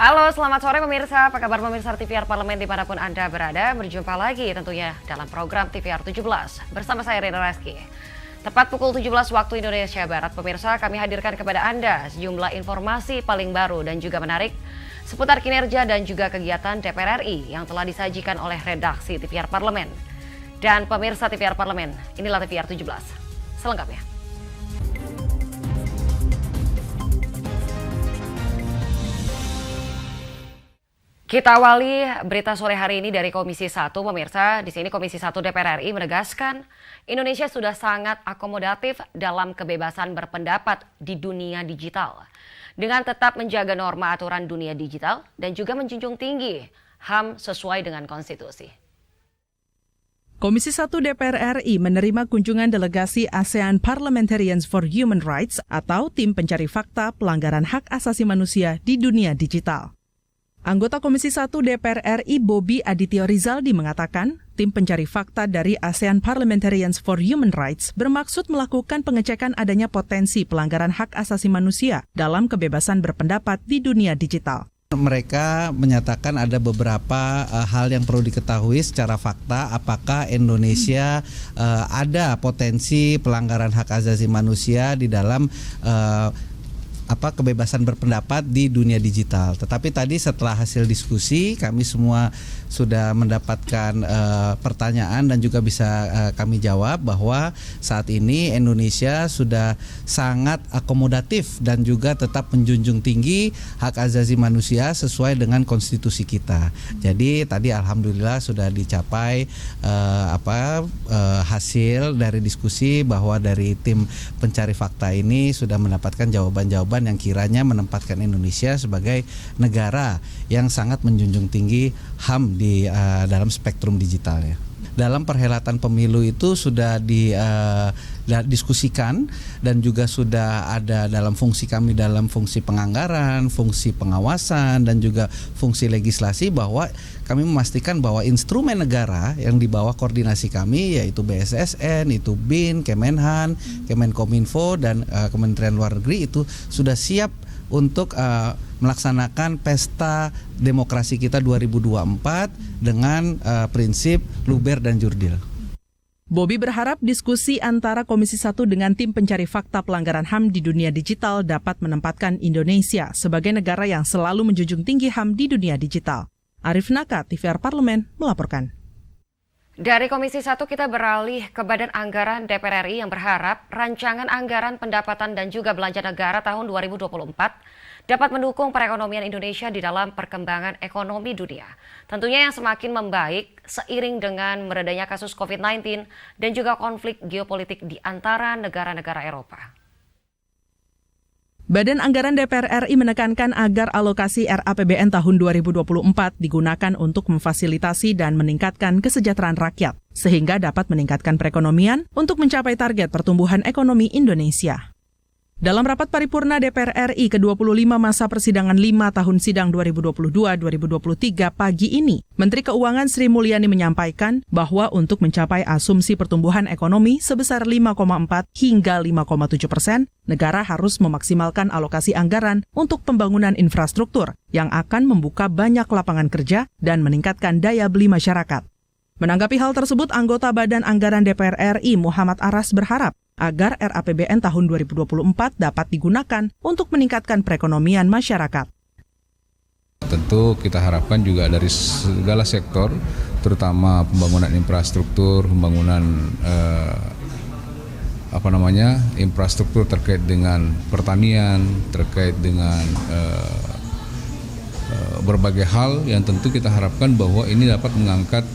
Halo, selamat sore pemirsa. Apa kabar pemirsa TVR Parlemen dimanapun Anda berada? Berjumpa lagi tentunya dalam program TVR 17 bersama saya Rina Reski. Tepat pukul 17 waktu Indonesia Barat, pemirsa, kami hadirkan kepada Anda sejumlah informasi paling baru dan juga menarik seputar kinerja dan juga kegiatan DPR RI yang telah disajikan oleh redaksi TVR Parlemen. Dan pemirsa TVR Parlemen, inilah TVR 17. Selengkapnya. Kita awali berita sore hari ini dari Komisi 1, pemirsa. Di sini Komisi 1 DPR RI menegaskan Indonesia sudah sangat akomodatif dalam kebebasan berpendapat di dunia digital. Dengan tetap menjaga norma aturan dunia digital dan juga menjunjung tinggi HAM sesuai dengan konstitusi. Komisi 1 DPR RI menerima kunjungan delegasi ASEAN Parliamentarians for Human Rights atau tim pencari fakta pelanggaran hak asasi manusia di dunia digital. Anggota Komisi 1 DPR RI Bobi Aditya Rizaldi mengatakan, tim pencari fakta dari ASEAN Parliamentarians for Human Rights bermaksud melakukan pengecekan adanya potensi pelanggaran hak asasi manusia dalam kebebasan berpendapat di dunia digital. Mereka menyatakan ada beberapa hal yang perlu diketahui secara fakta, apakah Indonesia ada potensi pelanggaran hak asasi manusia di dalam kebebasan berpendapat di dunia digital. Tetapi tadi setelah hasil diskusi kami semua sudah mendapatkan pertanyaan dan juga bisa kami jawab bahwa saat ini Indonesia sudah sangat akomodatif dan juga tetap menjunjung tinggi hak asasi manusia sesuai dengan konstitusi kita. Jadi tadi alhamdulillah sudah dicapai hasil dari diskusi bahwa dari tim pencari fakta ini sudah mendapatkan jawaban-jawaban yang kiranya menempatkan Indonesia sebagai negara yang sangat menjunjung tinggi HAM di dalam spektrum digital ya. Dalam perhelatan pemilu itu sudah didiskusikan dan juga sudah ada dalam fungsi kami dalam fungsi penganggaran, fungsi pengawasan dan juga fungsi legislasi bahwa kami memastikan bahwa instrumen negara yang di bawah koordinasi kami yaitu BSSN, itu BIN, Kemenhan, Kemenkominfo dan Kementerian Luar Negeri itu sudah siap untuk melaksanakan pesta demokrasi kita 2024 dengan prinsip luber dan jurdil. Bobi berharap diskusi antara Komisi 1 dengan tim pencari fakta pelanggaran HAM di dunia digital dapat menempatkan Indonesia sebagai negara yang selalu menjunjung tinggi HAM di dunia digital. Arif Naka, TVR Parlemen, melaporkan. Dari Komisi 1 kita beralih ke Badan Anggaran DPR RI yang berharap rancangan anggaran pendapatan dan juga belanja negara tahun 2024 dapat mendukung perekonomian Indonesia di dalam perkembangan ekonomi dunia. Tentunya yang semakin membaik seiring dengan meredanya kasus COVID-19 dan juga konflik geopolitik di antara negara-negara Eropa. Badan Anggaran DPR RI menekankan agar alokasi RAPBN tahun 2024 digunakan untuk memfasilitasi dan meningkatkan kesejahteraan rakyat, sehingga dapat meningkatkan perekonomian untuk mencapai target pertumbuhan ekonomi Indonesia. Dalam rapat paripurna DPR RI ke-25 masa persidangan 5 tahun sidang 2022-2023 pagi ini, Menteri Keuangan Sri Mulyani menyampaikan bahwa untuk mencapai asumsi pertumbuhan ekonomi sebesar 5,4 hingga 5,7%, negara harus memaksimalkan alokasi anggaran untuk pembangunan infrastruktur yang akan membuka banyak lapangan kerja dan meningkatkan daya beli masyarakat. Menanggapi hal tersebut, anggota Badan Anggaran DPR RI Muhammad Aras berharap agar RAPBN tahun 2024 dapat digunakan untuk meningkatkan perekonomian masyarakat. Tentu kita harapkan juga dari segala sektor, terutama pembangunan infrastruktur, pembangunan infrastruktur terkait dengan pertanian, terkait dengan berbagai hal yang tentu kita harapkan bahwa ini dapat mengangkat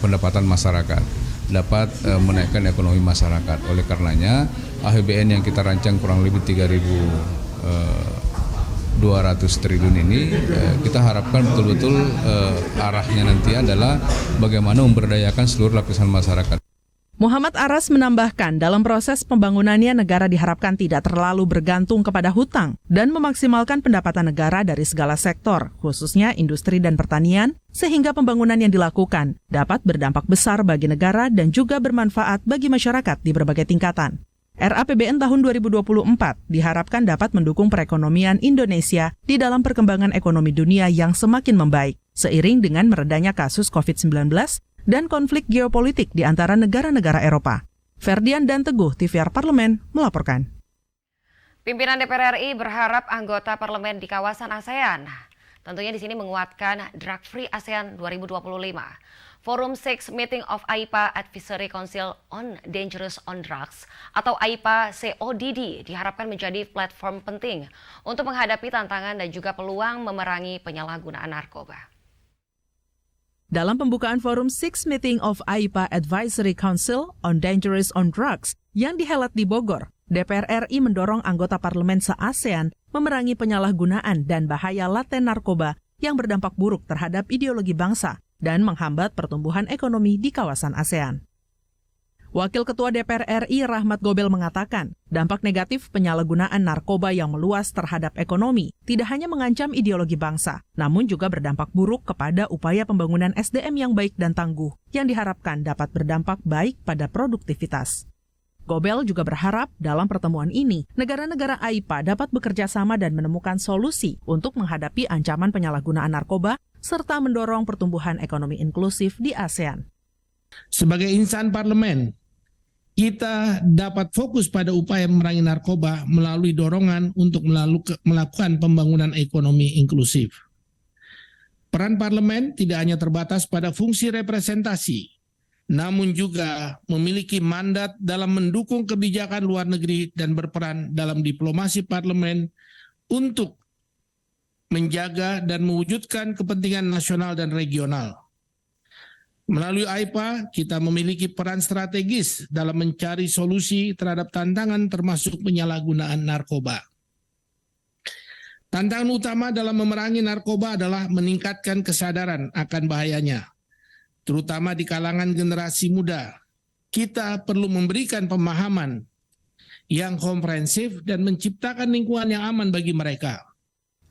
pendapatan masyarakat, dapat menaikkan ekonomi masyarakat. Oleh karenanya APBN yang kita rancang kurang lebih 3.200 triliun ini kita harapkan betul-betul arahnya nanti adalah bagaimana memberdayakan seluruh lapisan masyarakat. Muhammad Aras menambahkan, dalam proses pembangunannya negara diharapkan tidak terlalu bergantung kepada hutang dan memaksimalkan pendapatan negara dari segala sektor, khususnya industri dan pertanian, sehingga pembangunan yang dilakukan dapat berdampak besar bagi negara dan juga bermanfaat bagi masyarakat di berbagai tingkatan. RAPBN tahun 2024 diharapkan dapat mendukung perekonomian Indonesia di dalam perkembangan ekonomi dunia yang semakin membaik, seiring dengan meredanya kasus COVID-19 dan konflik geopolitik di antara negara-negara Eropa. Ferdian dan Teguh, TVR Parlemen, melaporkan. Pimpinan DPR RI berharap anggota parlemen di kawasan ASEAN tentunya di sini menguatkan Drug Free ASEAN 2025. Forum 6 Meeting of AIPA Advisory Council on Dangerous on Drugs atau AIPA CODD diharapkan menjadi platform penting untuk menghadapi tantangan dan juga peluang memerangi penyalahgunaan narkoba. Dalam pembukaan Forum 6 Meeting of AIPA Advisory Council on Dangerous on Drugs yang dihelat di Bogor, DPR RI mendorong anggota parlemen se-ASEAN memerangi penyalahgunaan dan bahaya laten narkoba yang berdampak buruk terhadap ideologi bangsa dan menghambat pertumbuhan ekonomi di kawasan ASEAN. Wakil Ketua DPR RI Rahmat Gobel mengatakan, dampak negatif penyalahgunaan narkoba yang meluas terhadap ekonomi tidak hanya mengancam ideologi bangsa, namun juga berdampak buruk kepada upaya pembangunan SDM yang baik dan tangguh, yang diharapkan dapat berdampak baik pada produktivitas. Gobel juga berharap dalam pertemuan ini, negara-negara AIPA dapat bekerja sama dan menemukan solusi untuk menghadapi ancaman penyalahgunaan narkoba, serta mendorong pertumbuhan ekonomi inklusif di ASEAN. Sebagai insan parlemen, kita dapat fokus pada upaya memerangi narkoba melalui dorongan untuk melakukan pembangunan ekonomi inklusif. Peran parlemen tidak hanya terbatas pada fungsi representasi, namun juga memiliki mandat dalam mendukung kebijakan luar negeri dan berperan dalam diplomasi parlemen untuk menjaga dan mewujudkan kepentingan nasional dan regional. Melalui AIPA, kita memiliki peran strategis dalam mencari solusi terhadap tantangan termasuk penyalahgunaan narkoba. Tantangan utama dalam memerangi narkoba adalah meningkatkan kesadaran akan bahayanya, terutama di kalangan generasi muda. Kita perlu memberikan pemahaman yang komprehensif dan menciptakan lingkungan yang aman bagi mereka.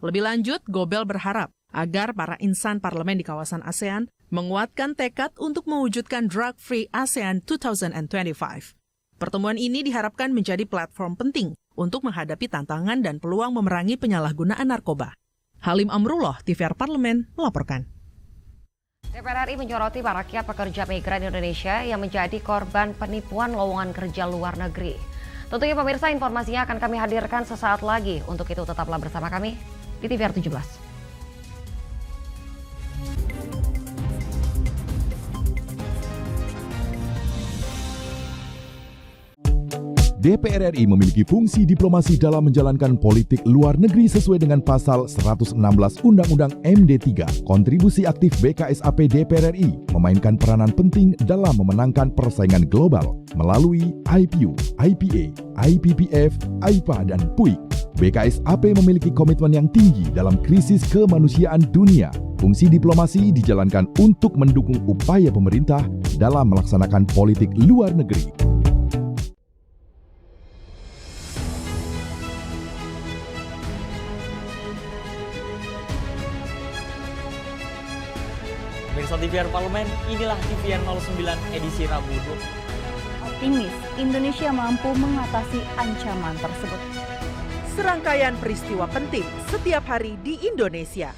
Lebih lanjut, Gobel berharap agar para insan parlemen di kawasan ASEAN menguatkan tekad untuk mewujudkan Drug Free ASEAN 2025. Pertemuan ini diharapkan menjadi platform penting untuk menghadapi tantangan dan peluang memerangi penyalahgunaan narkoba. Halim Amrullah, TVR Parlemen, melaporkan. DPR RI menyoroti maraknya pekerja migran Indonesia yang menjadi korban penipuan lowongan kerja luar negeri. Tentunya pemirsa, informasinya akan kami hadirkan sesaat lagi. Untuk itu tetaplah bersama kami di TVR 17. DPR RI memiliki fungsi diplomasi dalam menjalankan politik luar negeri sesuai dengan pasal 116 Undang-Undang MD3. Kontribusi aktif BKSAP DPR RI memainkan peranan penting dalam memenangkan persaingan global melalui IPU, IPA, IPPF, AIPA, dan PUIK. BKSAP memiliki komitmen yang tinggi dalam krisis kemanusiaan dunia. Fungsi diplomasi dijalankan untuk mendukung upaya pemerintah dalam melaksanakan politik luar negeri. Pemirsa TVR Parlemen, inilah TVR 09 edisi Rabu. Optimis, Indonesia mampu mengatasi ancaman tersebut. Serangkaian peristiwa penting setiap hari di Indonesia.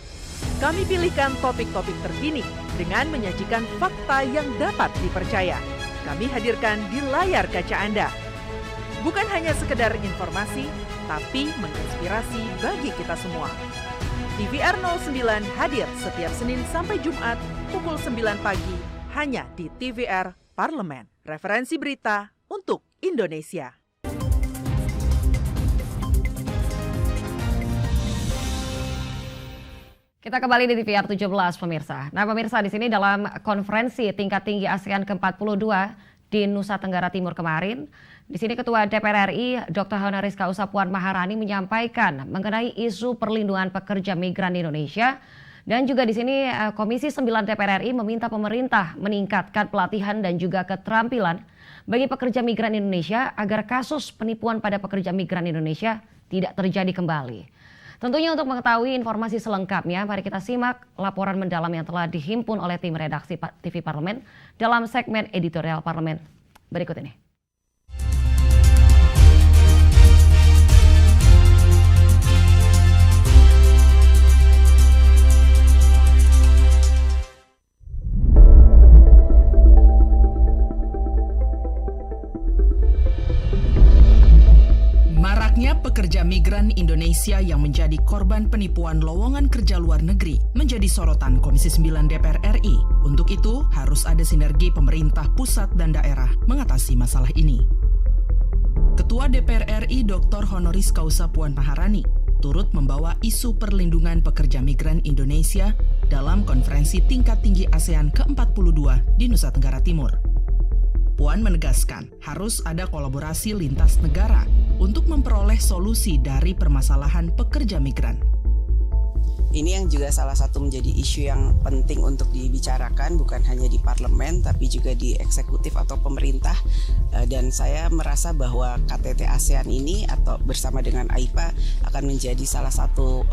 Kami pilihkan topik-topik terkini dengan menyajikan fakta yang dapat dipercaya. Kami hadirkan di layar kaca Anda. Bukan hanya sekedar informasi, tapi menginspirasi bagi kita semua. TVR 09 hadir setiap Senin sampai Jumat pukul 9 pagi hanya di TVR Parlemen. Referensi berita untuk Indonesia. Kita kembali di TVR 17 pemirsa. Nah pemirsa, di sini dalam konferensi tingkat tinggi ASEAN ke-42 di Nusa Tenggara Timur kemarin, di sini Ketua DPR RI Dr. Honoris Causa Puan Maharani menyampaikan mengenai isu perlindungan pekerja migran di Indonesia, dan juga di sini Komisi 9 DPR RI meminta pemerintah meningkatkan pelatihan dan juga keterampilan bagi pekerja migran Indonesia agar kasus penipuan pada pekerja migran Indonesia tidak terjadi kembali. Tentunya untuk mengetahui informasi selengkapnya, mari kita simak laporan mendalam yang telah dihimpun oleh tim redaksi TV Parlemen dalam segmen editorial Parlemen berikut ini. Indonesia yang menjadi korban penipuan lowongan kerja luar negeri menjadi sorotan Komisi 9 DPR RI. Untuk itu, harus ada sinergi pemerintah pusat dan daerah mengatasi masalah ini. Ketua DPR RI Dr. Honoris Causa Puan Maharani turut membawa isu perlindungan pekerja migran Indonesia dalam konferensi tingkat tinggi ASEAN ke-42 di Nusa Tenggara Timur. Puan menegaskan harus ada kolaborasi lintas negara untuk memperoleh solusi dari permasalahan pekerja migran. Ini yang juga salah satu menjadi isu yang penting untuk dibicarakan, bukan hanya di parlemen tapi juga di eksekutif atau pemerintah. Dan saya merasa bahwa KTT ASEAN ini atau bersama dengan AIPA akan menjadi salah satu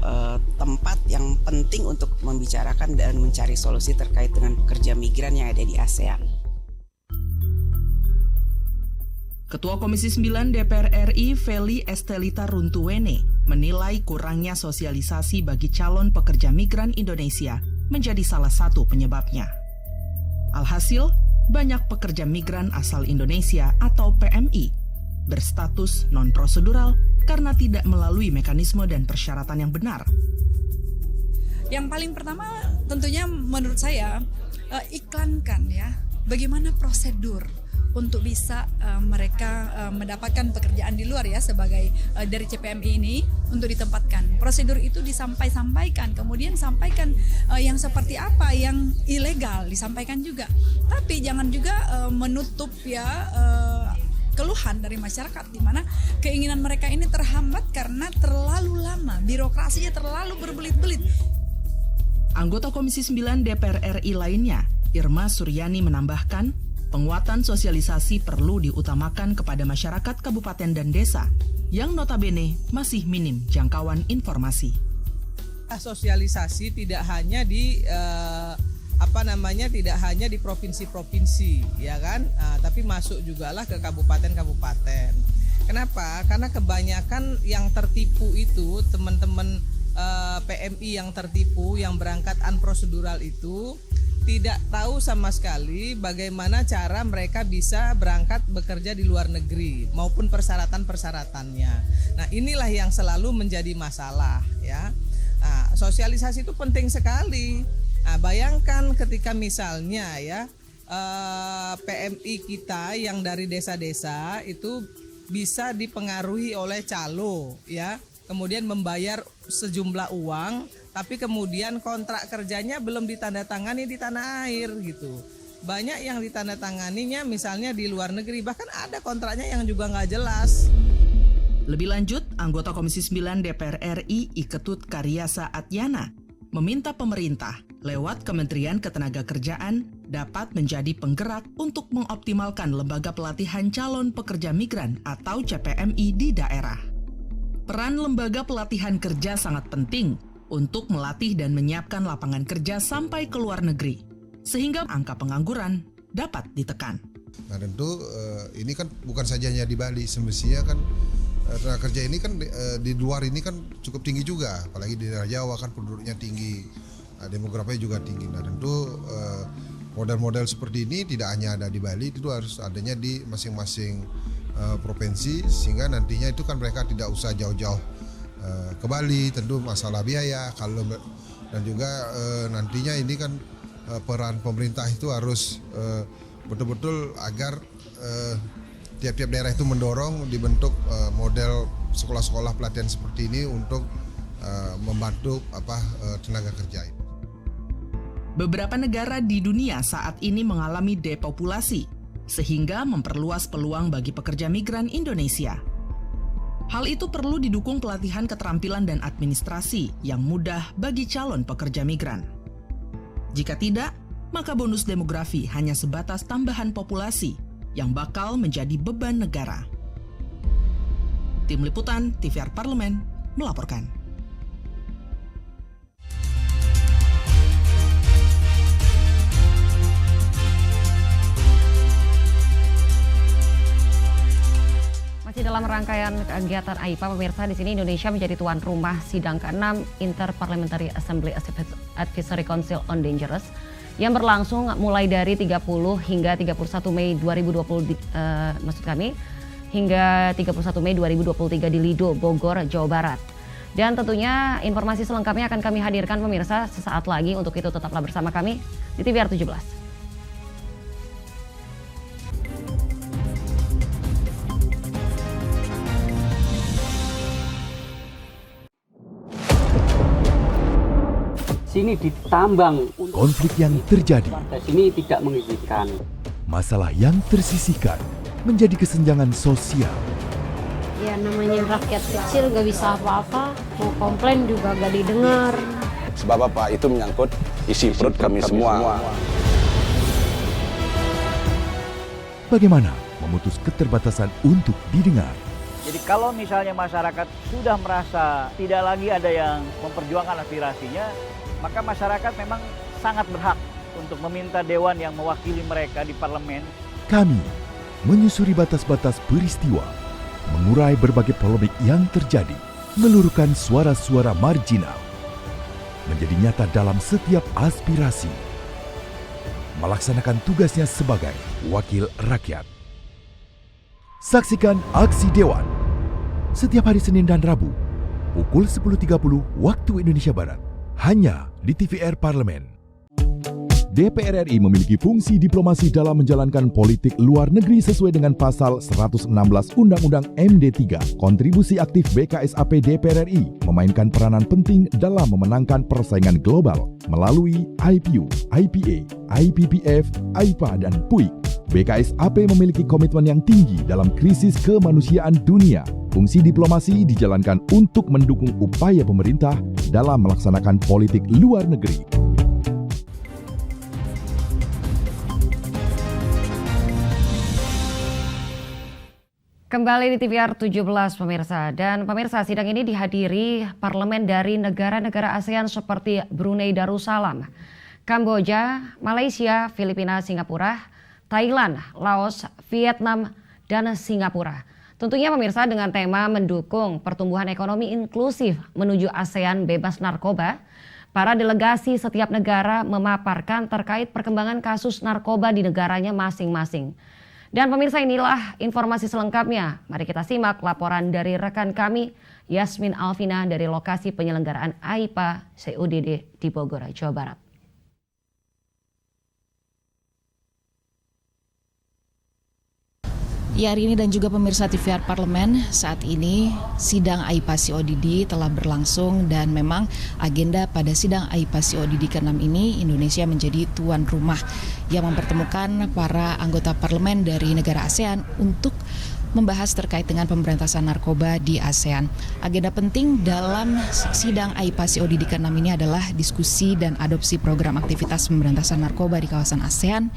tempat yang penting untuk membicarakan dan mencari solusi terkait dengan pekerja migran yang ada di ASEAN. Ketua Komisi 9 DPR RI Feli Estelita Runtuwene menilai kurangnya sosialisasi bagi calon pekerja migran Indonesia menjadi salah satu penyebabnya. Alhasil, banyak pekerja migran asal Indonesia atau PMI berstatus non-prosedural karena tidak melalui mekanisme dan persyaratan yang benar. Yang paling pertama tentunya menurut saya iklankan ya, bagaimana prosedur untuk bisa mereka mendapatkan pekerjaan di luar ya sebagai dari CPMI ini untuk ditempatkan. Prosedur itu disampaikan, kemudian sampaikan yang seperti apa yang ilegal disampaikan juga. Tapi jangan juga menutup ya keluhan dari masyarakat di mana keinginan mereka ini terhambat karena terlalu lama, birokrasinya terlalu berbelit-belit. Anggota Komisi 9 DPR RI lainnya, Irma Suryani menambahkan, penguatan sosialisasi perlu diutamakan kepada masyarakat kabupaten dan desa yang notabene masih minim jangkauan informasi. Sosialisasi tidak hanya di tidak hanya di provinsi-provinsi, ya kan? Tapi masuk jugalah ke kabupaten-kabupaten. Kenapa? Karena kebanyakan yang tertipu itu teman-teman PMI yang tertipu, yang berangkat unprosedural itu tidak tahu sama sekali bagaimana cara mereka bisa berangkat bekerja di luar negeri maupun persyaratan-persyaratannya. Nah, inilah yang selalu menjadi masalah ya. Nah, sosialisasi itu penting sekali. Nah, bayangkan ketika misalnya ya PMI kita yang dari desa-desa itu bisa dipengaruhi oleh calo ya, kemudian membayar sejumlah uang, tapi kemudian kontrak kerjanya belum ditandatangani di tanah air gitu. Banyak yang ditandatanganinya misalnya di luar negeri, bahkan ada kontraknya yang juga nggak jelas. Lebih lanjut, anggota Komisi 9 DPR RI Iketut Karyasa Atyana meminta pemerintah lewat Kementerian Ketenagakerjaan dapat menjadi penggerak untuk mengoptimalkan lembaga pelatihan calon pekerja migran atau CPMI di daerah. Peran lembaga pelatihan kerja sangat penting untuk melatih dan menyiapkan lapangan kerja sampai ke luar negeri, sehingga angka pengangguran dapat ditekan. Nah tentu ini kan bukan saja hanya di Bali, semestinya kan tenaga kerja ini kan di luar ini kan cukup tinggi juga, apalagi di daerah Jawa kan penduduknya tinggi, demografinya juga tinggi. Nah tentu model-model seperti ini tidak hanya ada di Bali, itu harus adanya di masing-masing provinsi, sehingga nantinya itu kan mereka tidak usah jauh-jauh ke Bali. Tentu masalah biaya kalau dan juga nantinya ini kan peran pemerintah itu harus betul-betul agar tiap-tiap daerah itu mendorong dibentuk model sekolah-sekolah pelatihan seperti ini untuk membantu tenaga kerja ini. Beberapa negara di dunia saat ini mengalami depopulasi, sehingga memperluas peluang bagi pekerja migran Indonesia. Hal itu perlu didukung pelatihan keterampilan dan administrasi yang mudah bagi calon pekerja migran. Jika tidak, maka bonus demografi hanya sebatas tambahan populasi yang bakal menjadi beban negara. Tim Liputan TVR Parlemen melaporkan. Masih dalam rangkaian kegiatan AIPA, pemirsa, di sini Indonesia menjadi tuan rumah sidang ke-6 Inter-Parliamentary Assembly Advisory Council on Dangerous yang berlangsung mulai dari 30 hingga 31 Mei 2020 hingga 31 Mei 2023 di Lido, Bogor, Jawa Barat. Dan tentunya informasi selengkapnya akan kami hadirkan pemirsa sesaat lagi. Untuk itu tetaplah bersama kami di TVR 17. Sini ditambang. Konflik yang terjadi, Sini tidak mengizinkan. masalah yang tersisihkan menjadi kesenjangan sosial. Ya namanya rakyat kecil gak bisa apa-apa, mau komplain juga gak didengar. Sebab apa? Itu menyangkut isi perut kami semua. Bagaimana memutus keterbatasan untuk didengar? Jadi kalau misalnya masyarakat sudah merasa tidak lagi ada yang memperjuangkan aspirasinya, maka masyarakat memang sangat berhak untuk meminta dewan yang mewakili mereka di parlemen. Kami menyusuri batas-batas peristiwa, mengurai berbagai polemik yang terjadi, meluruhkan suara-suara marginal, menjadi nyata dalam setiap aspirasi, melaksanakan tugasnya sebagai wakil rakyat. Saksikan Aksi Dewan setiap hari Senin dan Rabu pukul 10.30 waktu Indonesia Barat, hanya di TVR Parlemen. DPR RI memiliki fungsi diplomasi dalam menjalankan politik luar negeri sesuai dengan pasal 116 Undang-Undang MD3. Kontribusi aktif BKSAP DPR RI memainkan peranan penting dalam memenangkan persaingan global melalui IPU, IPA, IPPF, IPA, dan PUIK. BKSAP memiliki komitmen yang tinggi dalam krisis kemanusiaan dunia. Fungsi diplomasi dijalankan untuk mendukung upaya pemerintah dalam melaksanakan politik luar negeri. Kembali di TVR 17 pemirsa. Dan pemirsa, sidang ini dihadiri parlemen dari negara-negara ASEAN seperti Brunei Darussalam, Kamboja, Malaysia, Filipina, Singapura, Thailand, Laos, Vietnam, dan Singapura. Tentunya pemirsa dengan tema mendukung pertumbuhan ekonomi inklusif menuju ASEAN bebas narkoba, para delegasi setiap negara memaparkan terkait perkembangan kasus narkoba di negaranya masing-masing. Dan pemirsa, inilah informasi selengkapnya. Mari kita simak laporan dari rekan kami Yasmin Alvina dari lokasi penyelenggaraan AIPA CODD di Bogor, Jawa Barat. Ya, hari ini dan juga pemirsa TVR Parlemen, saat ini sidang AIPA CODD telah berlangsung dan memang agenda pada sidang AIPA CODD ke-6 ini Indonesia menjadi tuan rumah yang mempertemukan para anggota parlemen dari negara ASEAN untuk membahas terkait dengan pemberantasan narkoba di ASEAN. Agenda penting dalam sidang AIPA CODD ke-6 ini adalah diskusi dan adopsi program aktivitas pemberantasan narkoba di kawasan ASEAN.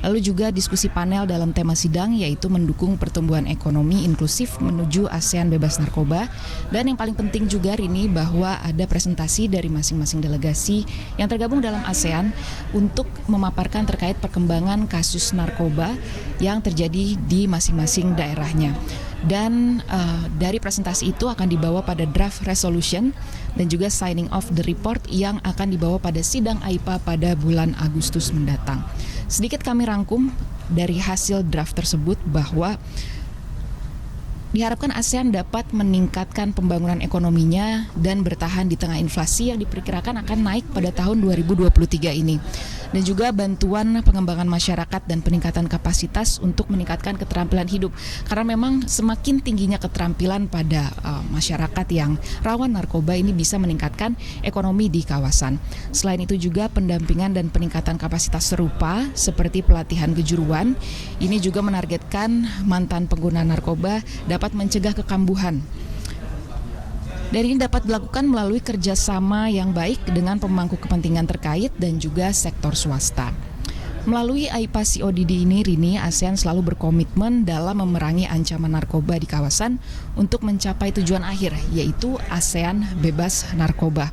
Lalu juga diskusi panel dalam tema sidang yaitu mendukung pertumbuhan ekonomi inklusif menuju ASEAN bebas narkoba. Dan yang paling penting juga hari ini bahwa ada presentasi dari masing-masing delegasi yang tergabung dalam ASEAN untuk memaparkan terkait perkembangan kasus narkoba yang terjadi di masing-masing daerahnya. Dan dari presentasi itu akan dibawa pada draft resolution dan juga signing of the report yang akan dibawa pada sidang AIPA pada bulan Agustus mendatang. Sedikit kami rangkum dari hasil draft tersebut bahwa diharapkan ASEAN dapat meningkatkan pembangunan ekonominya dan bertahan di tengah inflasi yang diperkirakan akan naik pada tahun 2023 ini. Dan juga bantuan pengembangan masyarakat dan peningkatan kapasitas untuk meningkatkan keterampilan hidup. Karena memang semakin tingginya keterampilan pada masyarakat yang rawan narkoba ini bisa meningkatkan ekonomi di kawasan. Selain itu juga pendampingan dan peningkatan kapasitas serupa seperti pelatihan kejuruan. Ini juga menargetkan mantan pengguna narkoba dapat mencegah kekambuhan. Dan ini dapat dilakukan melalui kerjasama yang baik dengan pemangku kepentingan terkait dan juga sektor swasta. Melalui AIPA CODD ini, Rini, ASEAN selalu berkomitmen dalam memerangi ancaman narkoba di kawasan untuk mencapai tujuan akhir, yaitu ASEAN bebas narkoba.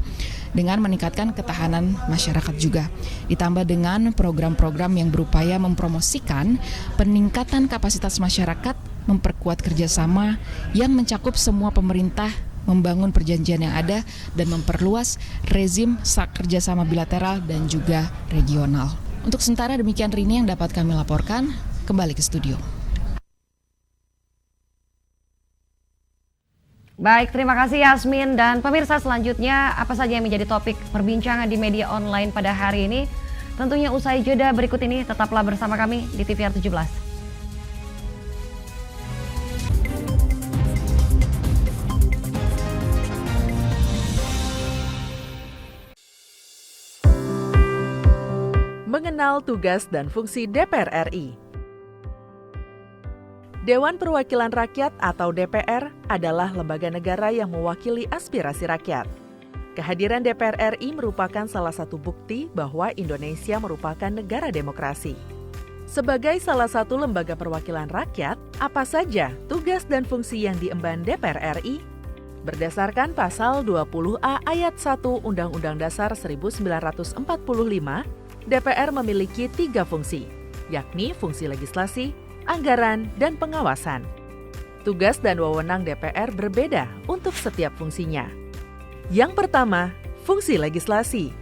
Dengan meningkatkan ketahanan masyarakat juga. Ditambah dengan program-program yang berupaya mempromosikan peningkatan kapasitas masyarakat, memperkuat kerjasama yang mencakup semua pemerintah, membangun perjanjian yang ada, dan memperluas rezim kerjasama bilateral dan juga regional. Untuk sementara demikian Rini yang dapat kami laporkan, kembali ke studio. Baik, terima kasih Yasmin. Dan pemirsa, selanjutnya apa saja yang menjadi topik perbincangan di media online pada hari ini? Tentunya usai jeda berikut ini, tetaplah bersama kami di TVR 17. Mengenal tugas dan fungsi DPR RI. Dewan Perwakilan Rakyat atau DPR adalah lembaga negara yang mewakili aspirasi rakyat. Kehadiran DPR RI merupakan salah satu bukti bahwa Indonesia merupakan negara demokrasi. Sebagai salah satu lembaga perwakilan rakyat, apa saja tugas dan fungsi yang diemban DPR RI? Berdasarkan pasal 20A ayat 1 Undang-Undang Dasar 1945, DPR memiliki 3 fungsi, yakni fungsi legislasi, anggaran, dan pengawasan. Tugas dan wewenang DPR berbeda untuk setiap fungsinya. Yang pertama, fungsi legislasi.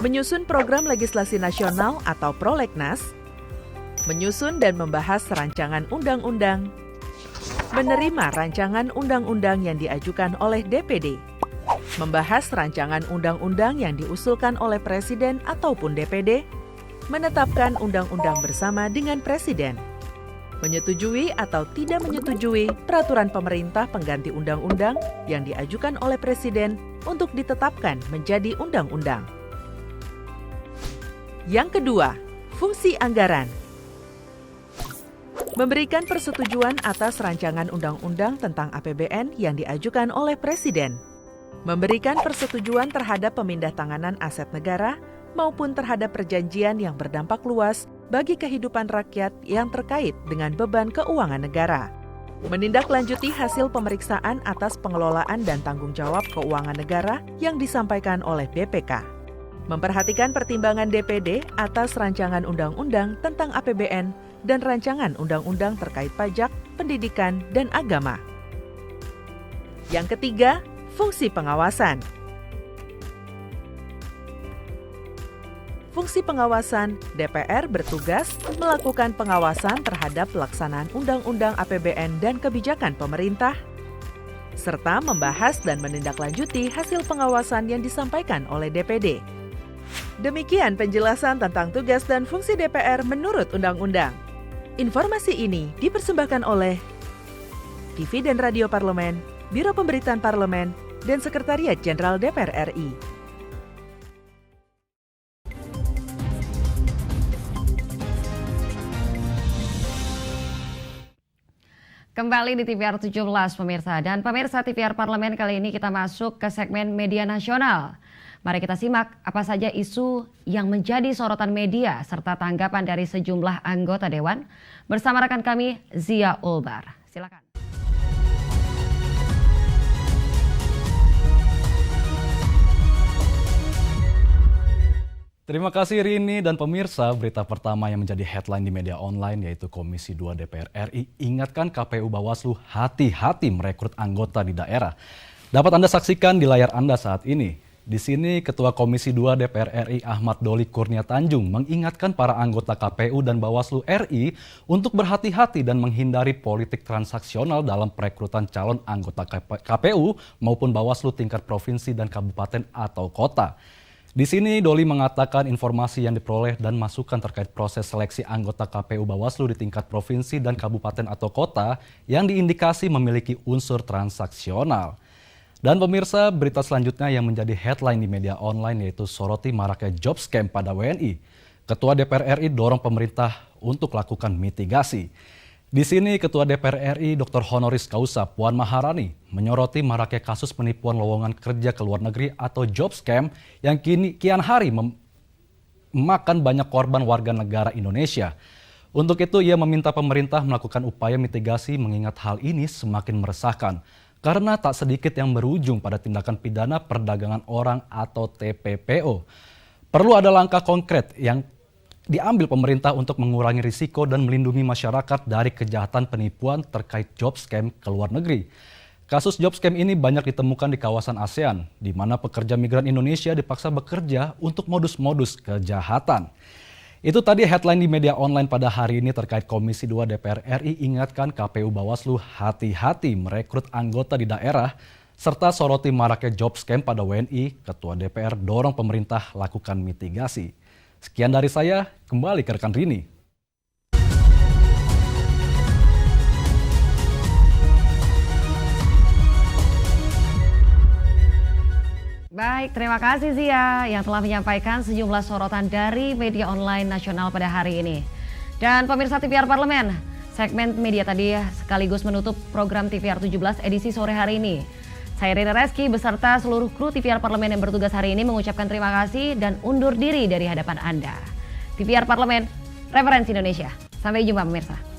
Menyusun program legislasi nasional atau prolegnas, menyusun dan membahas rancangan undang-undang, menerima rancangan undang-undang yang diajukan oleh DPD, membahas rancangan undang-undang yang diusulkan oleh Presiden ataupun DPD, menetapkan undang-undang bersama dengan Presiden, menyetujui atau tidak menyetujui peraturan pemerintah pengganti undang-undang yang diajukan oleh Presiden untuk ditetapkan menjadi undang-undang. Yang kedua, fungsi anggaran. Memberikan persetujuan atas rancangan undang-undang tentang APBN yang diajukan oleh Presiden. Memberikan persetujuan terhadap pemindahtanganan aset negara maupun terhadap perjanjian yang berdampak luas bagi kehidupan rakyat yang terkait dengan beban keuangan negara. Menindaklanjuti hasil pemeriksaan atas pengelolaan dan tanggung jawab keuangan negara yang disampaikan oleh BPK. Memperhatikan pertimbangan DPD atas rancangan undang-undang tentang APBN dan rancangan undang-undang terkait pajak, pendidikan, dan agama. Yang ketiga, fungsi pengawasan. Fungsi pengawasan, DPR bertugas melakukan pengawasan terhadap pelaksanaan Undang-Undang APBN dan kebijakan pemerintah, serta membahas dan menindaklanjuti hasil pengawasan yang disampaikan oleh DPD. Demikian penjelasan tentang tugas dan fungsi DPR menurut Undang-Undang. Informasi ini dipersembahkan oleh TV dan Radio Parlemen, Biro Pemberitaan Parlemen, dan Sekretariat Jenderal DPR RI. Kembali di TVR 17 pemirsa, dan pemirsa TVR Parlemen kali ini kita masuk ke segmen media nasional. Mari kita simak apa saja isu yang menjadi sorotan media serta tanggapan dari sejumlah anggota Dewan bersama rekan kami Zia Ulbar. Silakan. Terima kasih Rini dan pemirsa. Berita pertama yang menjadi headline di media online yaitu Komisi 2 DPR RI ingatkan KPU Bawaslu hati-hati merekrut anggota di daerah. Dapat Anda saksikan di layar Anda saat ini. Di sini Ketua Komisi 2 DPR RI Ahmad Doli Kurnia Tanjung mengingatkan para anggota KPU dan Bawaslu RI untuk berhati-hati dan menghindari politik transaksional dalam perekrutan calon anggota KPU maupun Bawaslu tingkat provinsi dan kabupaten atau kota. Di sini Doli mengatakan informasi yang diperoleh dan masukan terkait proses seleksi anggota KPU Bawaslu di tingkat provinsi dan kabupaten atau kota yang diindikasi memiliki unsur transaksional. Dan pemirsa, berita selanjutnya yang menjadi headline di media online yaitu soroti maraknya job scam pada WNI. Ketua DPR RI dorong pemerintah untuk lakukan mitigasi. Di sini Ketua DPR RI Dr. Honoris Causa Puan Maharani menyoroti maraknya kasus penipuan lowongan kerja ke luar negeri atau job scam yang kian hari memakan banyak korban warga negara Indonesia. Untuk itu ia meminta pemerintah melakukan upaya mitigasi mengingat hal ini semakin meresahkan karena tak sedikit yang berujung pada tindakan pidana perdagangan orang atau TPPO. Perlu ada langkah konkret yang diambil pemerintah untuk mengurangi risiko dan melindungi masyarakat dari kejahatan penipuan terkait job scam ke luar negeri. Kasus job scam ini banyak ditemukan di kawasan ASEAN, di mana pekerja migran Indonesia dipaksa bekerja untuk modus-modus kejahatan. Itu tadi headline di media online pada hari ini terkait Komisi 2 DPR RI ingatkan KPU Bawaslu hati-hati merekrut anggota di daerah, serta soroti maraknya job scam pada WNI, Ketua DPR dorong pemerintah lakukan mitigasi. Sekian dari saya, kembali ke rekan Rini. Baik, terima kasih Zia yang telah menyampaikan sejumlah sorotan dari media online nasional pada hari ini. Dan pemirsa TVR Parlemen, segmen media tadi sekaligus menutup program TVR 17 edisi sore hari ini. Saya Rina Reski beserta seluruh kru TVR Parlemen yang bertugas hari ini mengucapkan terima kasih dan undur diri dari hadapan Anda. TVR Parlemen, referensi Indonesia. Sampai jumpa pemirsa.